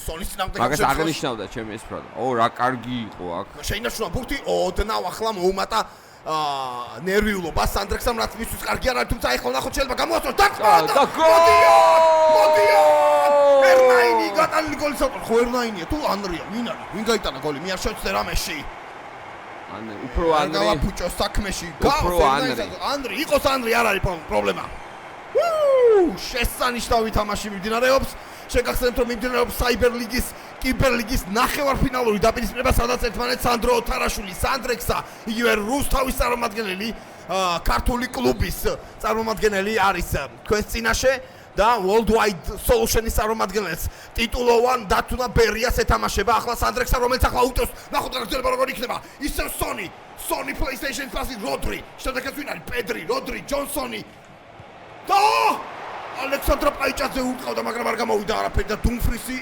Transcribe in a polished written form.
სონის წინამდე მაგას აღნიშნავდა ჩემი ეს ფრადა. რა კარგი იყო აქ. შეინარჩუნა ბურთი, ოდნავ ახლა მოუმატა ნერვიულობა სანდრექსამ, რაც მისთვის კარგი არ არის, თუმცა ეხლა ნახოთ შეიძლება გამოასწოროს და ერნაინი გატანილი გოლის ავტორი ხო ერნაინია თუ ანრია? ვინ გაიტანა გოლი? მე არ შევწდე რამეში. უფრო ანრი. გავაფუჭო საქმეში. ანრი, იყოს ანრი, არ არის პრობლემა. შესანიშნავი თამაში მიმდინარეობს. შეგახსენებთ რომ მიმდინარეობს საიბერლიგის, კიბერლიგის ნახევარფინალური დაპირისპირება, სადაც ერთმანეთს სანდრო თარაშვილი, სანდრექსა, იგივე რუსთავის წარმომადგენელი, ქართული კლუბის წარმომადგენელი არის თქვენს წინაშე და Worldwide Solution-ის წარმომადგენელს ტიტულოვან დათუნა ბერიას ეთამაშება. ახლა სანდრექსა, რომელიც ახლა უწევს, ნახოთ რა გრძელება როგორ იქნება. ისევ Sony PlayStation პასი როდრი, შემდეგაც ვინ არის? პედრი, როდრი, ჯონსონი. და ალექსანდრა პაიჭაძე უყავდა, მაგრამ არ გამოვიდა არაფერი და დუმფრისი